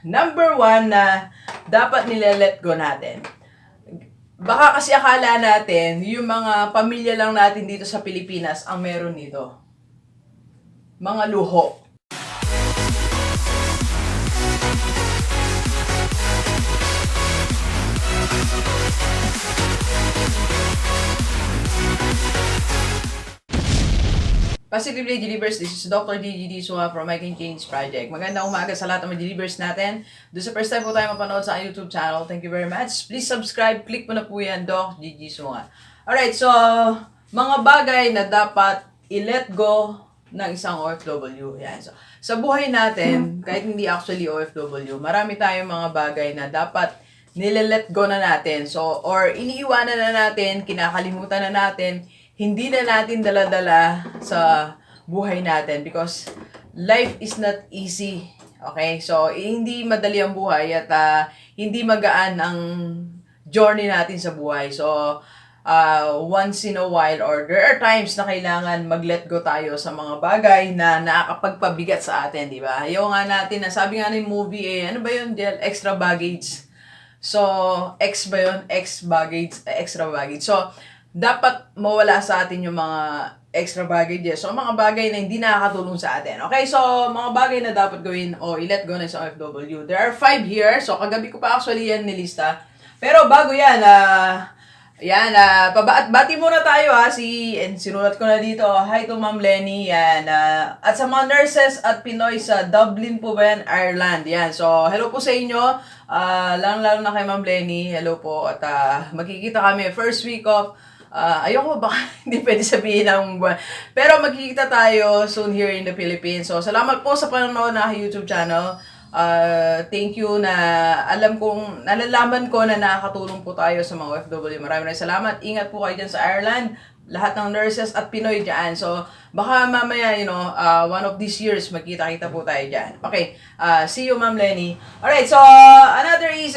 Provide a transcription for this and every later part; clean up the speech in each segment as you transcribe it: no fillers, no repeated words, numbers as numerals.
Number one na dapat nile-let go natin. Baka kasi akala natin, yung mga pamilya lang natin dito sa Pilipinas ang meron nito. Mga luho. Positively Delivers, this is Dr. Gigi Sunga from I Can Change Project. Magandang umaga sa lahat ng mga delivers natin. Doon sa first time po tayo mapanood sa YouTube channel, thank you very much. Please subscribe, click mo na po yan, Doc Gigi Sunga. Alright, so mga bagay na dapat i-let go ng isang OFW. Yan. So, sa buhay natin, kahit hindi actually OFW, marami tayong mga bagay na dapat nile-let go na natin. So, or iniiwanan na natin, kinakalimutan na natin, hindi na natin dala-dala sa buhay natin because life is not easy. Okay? So, hindi madali ang buhay at hindi magaan ang journey natin sa buhay. So, once in a while or there are times na kailangan mag-let go tayo sa mga bagay na nakakapagpabigat sa atin, di ba? Ayaw nga natin na sabi nga ng movie ano ba yun? Extra baggage. So, X ba yun? X-baggage, extra baggage. So, dapat mawala sa atin yung mga extra baggages. So, mga bagay na hindi nakakatulong sa atin. Okay? So, mga bagay na dapat gawin o i-let go na sa OFW. There are 5 here. So, kagabi ko pa actually yan nilista. Pero bago yan, bati muna tayo sinulat ko na dito. Hi to Ma'am Lenny. Yan. At sa mga nurses at Pinoy sa Dublin po ba yan, Ireland. Yan. So, hello po sa inyo. Lalo na kay Ma'am Lenny. Hello po. At magkikita kami first week of ayoko baka hindi pwede sabihin ng buwan. Pero magkikita tayo soon here in the Philippines. So, salamat po sa panonood na YouTube channel. Thank you na nalalaman ko na nakakatulong po tayo sa mga OFW. Maraming salamat. Ingat po kayo dyan sa Ireland. Lahat ng nurses at Pinoy dyan. So, baka mamaya, one of these years, magkita-kita po tayo dyan. Okay. See you, Ma'am Lenny. Alright, so, another is,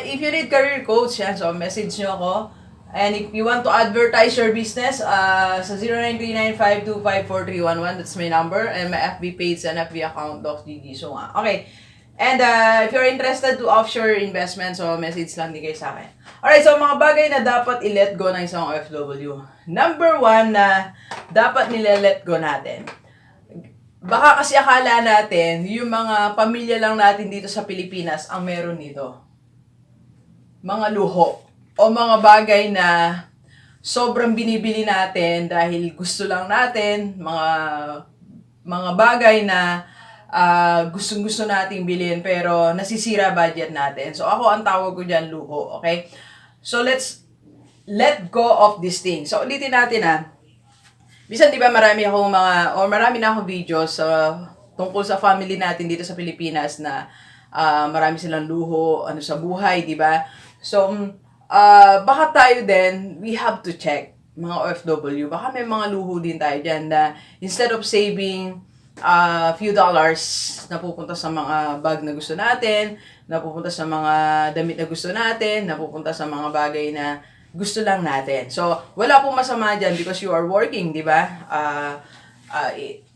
if you need career coach, yan. So, message nyo ako. And if you want to advertise your business, sa 0939-525-4311, that's my number, and my FB page and FB account, Doc Gigi Sunga. Okay. And if you're interested to offshore investment, so message lang din kayo sa akin. Alright, so mga bagay na dapat i-let go ng isang OFW. Number one na dapat nile-let go natin. Baka kasi akala natin, yung mga pamilya lang natin dito sa Pilipinas ang meron nito. Mga luho. O mga bagay na sobrang binibili natin dahil gusto lang natin, mga bagay na gustong-gusto nating bilhin pero nasisira budget natin. So ako ang tawag ko diyan luho, okay? So let's let go of this thing. So ulitin natin bisan 'di ba marami na akong videos tungkol sa family natin dito sa Pilipinas na marami silang luho sa buhay, 'di ba? So baka tayo din, we have to check, mga OFW, baka may mga luho din tayo dyan na instead of saving few dollars na pupunta sa mga bag na gusto natin, na pupunta sa mga damit na gusto natin, na pupunta sa mga bagay na gusto lang natin. So, wala pong masama dyan because you are working, di ba?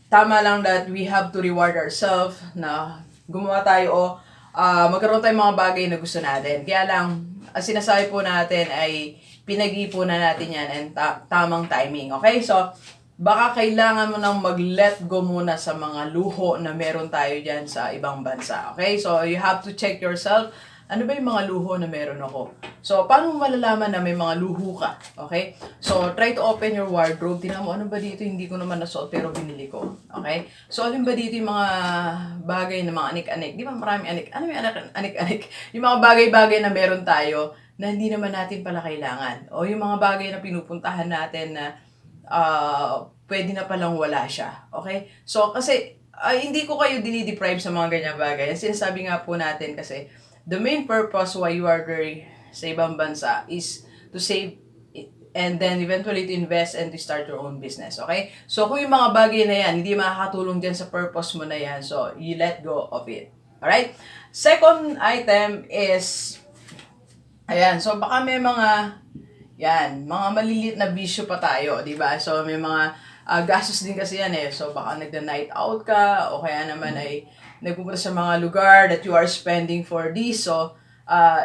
Tama lang that we have to reward ourselves na gumawa tayo magkaroon tayong mga bagay na gusto natin. Kaya lang, sinasabi po natin ay pinag-ipunan natin yan and tamang timing. Okay? So, baka kailangan mo nang mag-let go muna sa mga luho na meron tayo dyan sa ibang bansa. Okay? So, you have to check yourself. Ano ba yung mga luho na meron ako? So, paano mo malalaman na may mga luho ka? Okay? So, try to open your wardrobe. Tingnan mo, ano ba dito? Hindi ko naman nasuot pero binili ko. Okay? So, alin ba dito yung mga bagay na mga anik-anik? Di ba maraming anik? Ano yung anik-anik? Yung mga bagay-bagay na meron tayo na hindi naman natin pala kailangan. O yung mga bagay na pinupuntahan natin na pwede na palang wala siya. Okay? So, kasi hindi ko kayo dinideprive sa mga ganyang bagay. Sinasabi nga po natin kasi the main purpose why you are there sa ibang bansa is to save and then eventually to invest and to start your own business. Okay? So, kung yung mga bagay na yan, hindi makakatulong dyan sa purpose mo na yan, so you let go of it. Alright? Second item is, so baka may mga maliliit na bisyo pa tayo, di ba? So, may mga gastos din kasi yan So, baka nagda-night out ka, o kaya naman ay nagpupunta sa mga lugar that you are spending for this. So,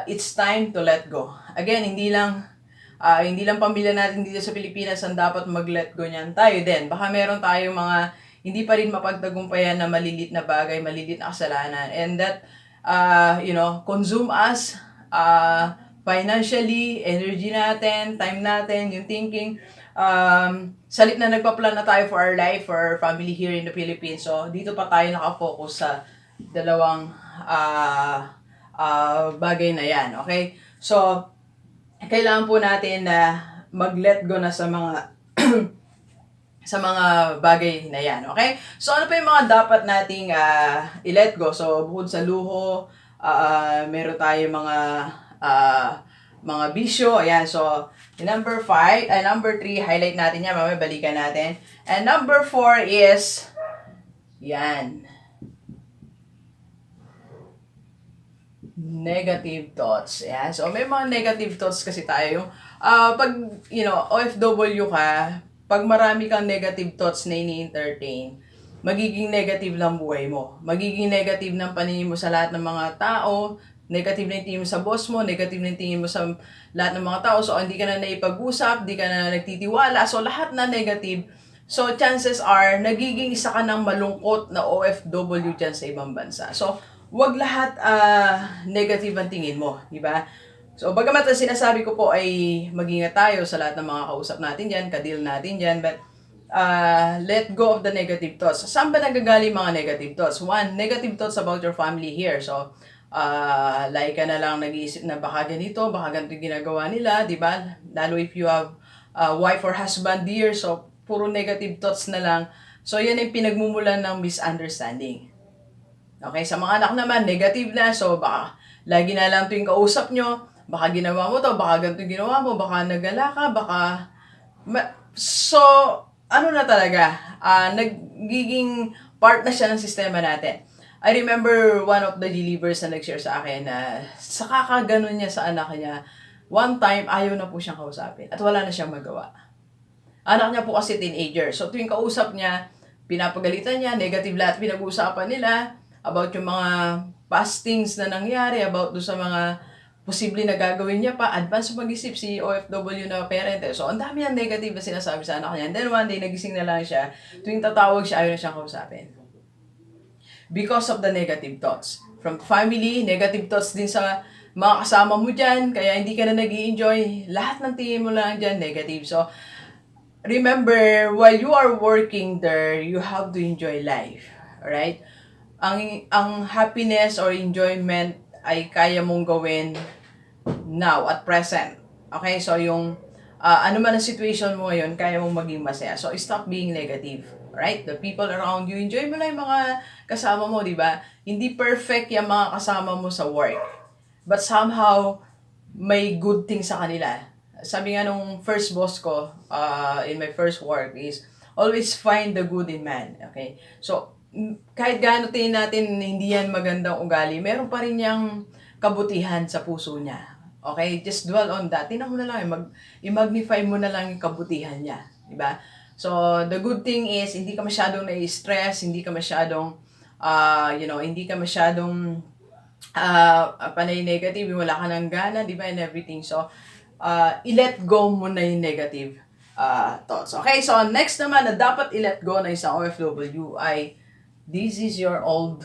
it's time to let go. Again, hindi lang pamilya natin dito sa Pilipinas ang dapat mag-let go niyan. Tayo din. Baka meron tayong mga hindi pa rin mapagtagumpayan na malilit na bagay, malilit na kasalanan. And that, consume us financially, energy natin, time natin, yung thinking. Salit na nagpa-plan na tayo for our life, for our family here in the Philippines. So, dito pa tayo nakafocus sa dalawang bagay na yan. Okay? So, kailangan po natin na mag-let go na sa mga sa mga bagay na yan, okay? So, ano pa yung mga dapat nating i-let go? So, bukod sa luho, meron tayo mga bisyo, ayan. So, number 3, highlight natin yan, mamaya balikan natin. And number 4 is, yan, negative thoughts. Ayan. So, may mga negative thoughts kasi tayo. Pag, OFW ka, pag marami kang negative thoughts na ini-entertain, magiging negative lang buhay mo. Magiging negative ng paningin mo sa lahat ng mga tao, negative na yung tingin mo sa boss mo, negative na yung tingin mo sa lahat ng mga tao. So, hindi ka na naipag-usap, hindi ka na nagtitiwala. So, lahat na negative. So, chances are, nagiging isa ka ng malungkot na OFW dyan sa ibang bansa. So, wag lahat negative ang tingin mo, di ba? So, bagamat ang sinasabi ko po ay mag-ingat tayo sa lahat ng mga kausap natin dyan, ka-deal natin dyan, but let go of the negative thoughts. Saan ba nagagaling mga negative thoughts? One, negative thoughts about your family here. So, like ka na lang nag-iisip na baka ganito, baka ganito ginagawa nila, di ba? Lalo if you have wife or husband here, so puro negative thoughts na lang. So, yan ay pinagmumulan ng misunderstanding. Okay, sa mga anak naman, negative na. So, baka lagi na lang ito yung kausap nyo. Baka ginawa mo to, baka ganito ginawa mo, baka nagala ka, baka... So, ano na talaga? Nagiging part na siya ng sistema natin. I remember one of the G-Leavers na nag-share sa akin na sa kakaganon niya sa anak niya, one time, ayaw na po siyang kausapin at wala na siyang magawa. Anak niya po kasi teenager. So, tuwing kausap niya, pinapagalitan niya, negative lahat pinag-uusapan nila, about yung mga past things na nangyari, about doon sa mga posible na gagawin niya pa, advance mag-isip si OFW na parent. So, ang dami ng negative na sinasabi sa anak niya. And then one day, nagising na lang siya. Tuwing tatawag siya, ayaw na siyang kausapin. Because of the negative thoughts. From family, negative thoughts din sa mga kasama mo dyan, kaya hindi ka na nag-i-enjoy. Lahat ng tingin mo lang dyan, negative. So, remember, while you are working there, you have to enjoy life. Alright? Ang happiness or enjoyment ay kaya mong gawin now, at present. Okay? So, yung ano man ang situation mo ngayon, kaya mong maging masaya. So, stop being negative. Right? The people around you, enjoy mo lang yung mga kasama mo, di ba? Hindi perfect yung mga kasama mo sa work. But somehow, may good things sa kanila. Sabi nga nung first boss ko, in my first work is, always find the good in man. Okay? So, kahit gaano tingin natin hindi yan magandang ugali, meron pa rin niyang kabutihan sa puso niya. Okay? Just dwell on that. Tingnan mo na lang, i-magnify mo na lang yung kabutihan niya. Diba? So, the good thing is, hindi ka masyadong na-stress, hindi ka masyadong, hindi ka masyadong panay negative, wala ka ng gana, diba, and everything. So, i-let go mo na yung negative thoughts. Okay? So, next naman na dapat i-let go na isang OFW ay this is your old,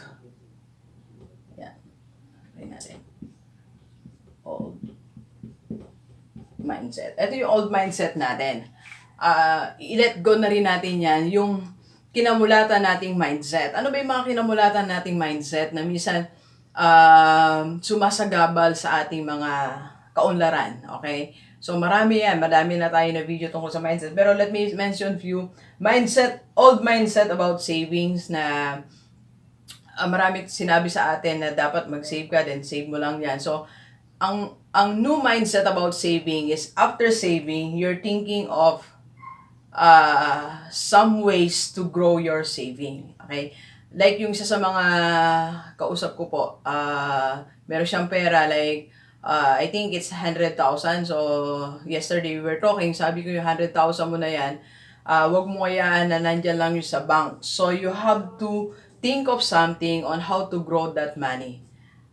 old mindset. Ito yung old mindset natin. I-let go na rin natin yan, yung kinamulatan nating mindset. Ano ba yung mga kinamulatan nating mindset na minsan sumasagabal sa ating mga kaunlaran? Okay? So, marami na tayo na video tungkol sa mindset. Pero let me mention few old mindset about savings na marami sinabi sa atin na dapat mag-save ka, then save mo lang yan. So, ang new mindset about saving is after saving, you're thinking of some ways to grow your saving. Okay? Like yung isa sa mga kausap ko po, meron siyang pera like I think it's 100,000. So, yesterday we were talking, sabi ko yung 100,000 mo na yan, wag mo kayaan na nandyan lang yung sa bank. So, you have to think of something on how to grow that money.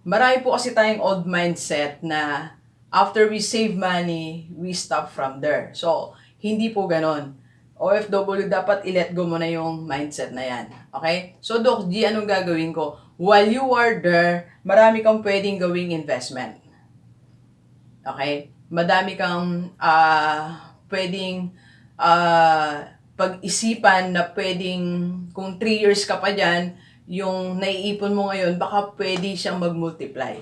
Marami po kasi tayong old mindset na after we save money, we stop from there. So, hindi po ganon. OFW, dapat i-let go mo na yung mindset na yan. Okay? So, Doc G, anong gagawin ko? While you are there, marami kang pwedeng gawing investment. Okay? Madami kang pwedeng pag-isipan na pwedeng kung 3 years ka pa dyan, yung naiipon mo ngayon, baka pwede siyang mag-multiply.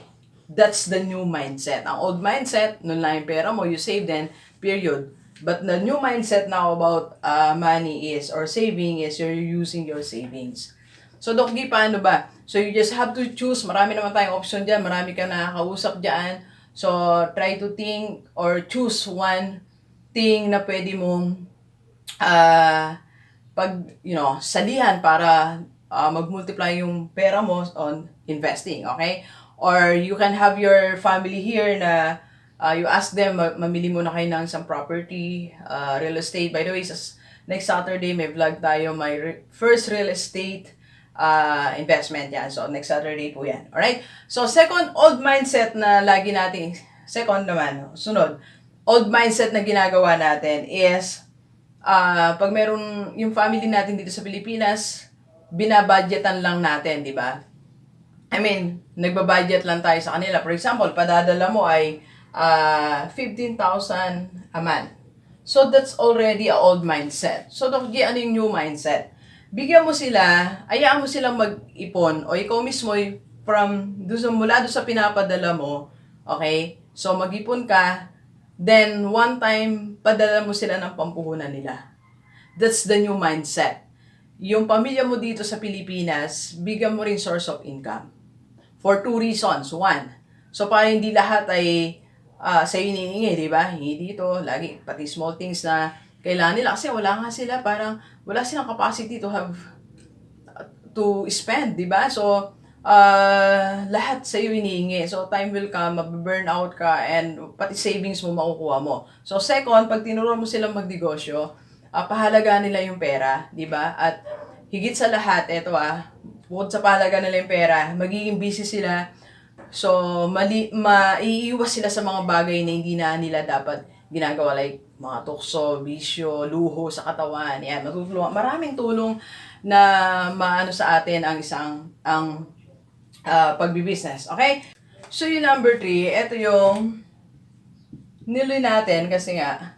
That's the new mindset. Ang old mindset, nun lang yung pera mo, you save then, period. But the new mindset now about money is, or saving is, you're using your savings. So, Doc G, paano ba? So, you just have to choose. Marami naman tayong option dyan. Marami ka nakakausap dyan. So, try to think or choose one thing na pwede mong salihan para mag-multiply yung pera mo on investing, okay? Or you can have your family here na you ask them, mamili muna kayo ng some property, real estate. By the way, next Saturday may vlog tayo, my first real estate investment yan. So, next Saturday po yan. Alright? So, second old mindset na lagi natin, sunod, old mindset na ginagawa natin is, pag meron yung family natin dito sa Pilipinas, binabudgetan lang natin, di ba? I mean, nagbabudget lang tayo sa kanila. For example, padadala mo ay 15,000 a month. So, that's already a old mindset. So, Doc G, ano yung new mindset? Bigyan mo sila, ayaan mo silang mag-ipon, o ikaw mismo mula doon sa pinapadala mo, okay? So, mag-ipon ka, then one time, padala mo sila ng pampuhunan nila. That's the new mindset. Yung pamilya mo dito sa Pilipinas, bigyan mo rin source of income. For 2 reasons. 1, so para hindi lahat ay sa'yo hinihingi, di ba? Hingi dito, lagi, pati small things na kailangan nila. Kasi wala silang capacity to spend, di ba? So, lahat sa'yo hinihingi. So, time will come, mag-burn out ka, and pati savings mo makukuha mo. So, second, pag tinuruan mo silang magnegosyo, pahalagaan nila yung pera, di ba? At higit sa lahat, bukod sa pahalagaan nila yung pera, magiging busy sila. So, maiiwas sila sa mga bagay na hindi na nila dapat ginagawa, like mga tukso, bisyo, luho sa katawan. Yan, matutulungan. Maraming tulong na maano sa atin ang pagbibusiness. Okay? So, yung number 3, ito yung niloy natin kasi nga,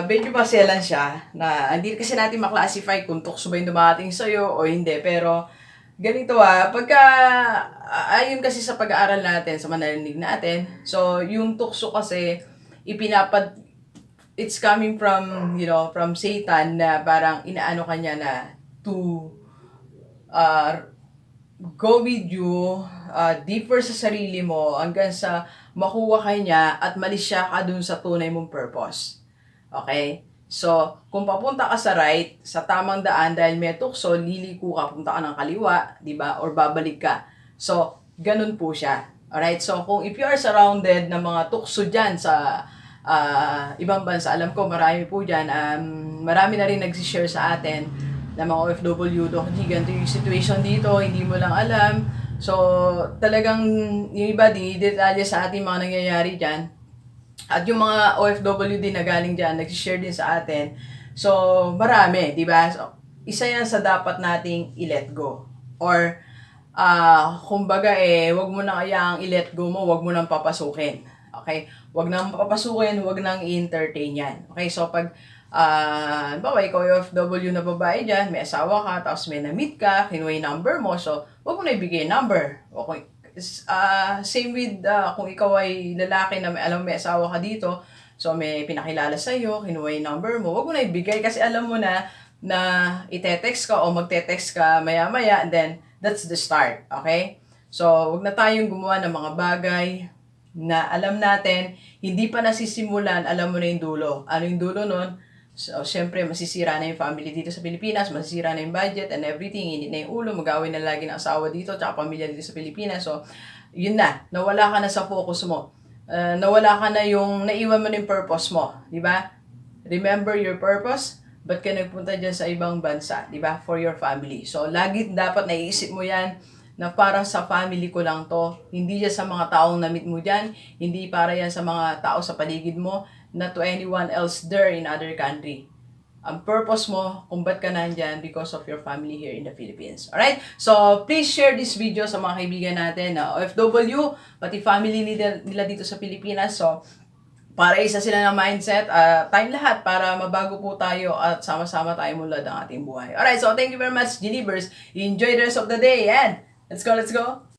medyo pasyalan siya na hindi kasi natin maklasify kung tukso ba yung dumating sa'yo o hindi. Pero, ganito pagka, ayon kasi sa pag-aaral natin, sa manalinig natin, so, yung tukso kasi, it's coming from, from Satan na parang inaano kanya na to go with you deeper sa sarili mo hanggang sa makuha ka niya at malis siya ka dun sa tunay mong purpose. Okay? So, kung papunta ka sa right, sa tamang daan dahil may tukso, liliko ka, punta ka ng kaliwa, di ba? Or babalik ka. So, ganun po siya. Alright? So, if you are surrounded ng mga tukso dyan sa ibang bansa, alam ko marami po dyan, marami na rin nagsishare sa atin ng mga OFW, Doc G, ganito yung situation dito, hindi mo lang alam. So, talagang yung iba detalye sa ating mga nangyayari dyan. At yung mga OFW din na galing dyan, nagsishare din sa atin. So, marami, di ba? So, isa yan sa dapat nating i-let go. Or, kumbaga wag mo na kayang i-let go mo, wag mo nang papasukin. Okay? Wag nang papasukin, wag nang i-entertain yan. Okay? So, pag, bawa, ikaw OFW na babae dyan, may asawa ka, tapos may na-meet ka, kinuha yung number mo, so, wag mo na ibigay number. Okay? Same with kung ikaw ay lalaki na may asawa ka dito, so may pinakilala sa iyo, kinuha yung number mo, wag mo na ibigay kasi alam mo na ite-text ka o magte-text ka maya-maya, and then that's the start, okay? So, wag na tayong gumawa ng mga bagay na alam natin, hindi pa nasisimulan, alam mo na yung dulo. Ano yung dulo nun? So, syempre, masisira na yung family dito sa Pilipinas, masisira na yung budget and everything, init na yung ulo, mag-away na lagi ng asawa dito, tsaka pamilya dito sa Pilipinas. So, yun na, nawala ka na sa focus mo. Nawala ka na naiwan mo na yung purpose mo, di ba? Remember your purpose, ba't ka nagpunta dyan sa ibang bansa, di ba? For your family. So, lagi dapat naiisip mo yan na para sa family ko lang to. Hindi yan sa mga taong na-meet mo dyan. Hindi para yan sa mga tao sa paligid mo, not to anyone else there in other country. Ang purpose mo kung ba't ka nandyan because of your family here in the Philippines. Alright? So, please share this video sa mga kaibigan natin na OFW, pati family nila dito sa Pilipinas. So, para isa sila ng mindset, time lahat para mabago po tayo at sama-sama tayo mulad ang ating buhay. Alright, so thank you very much, Gilibers. Enjoy the rest of the day and let's go, let's go!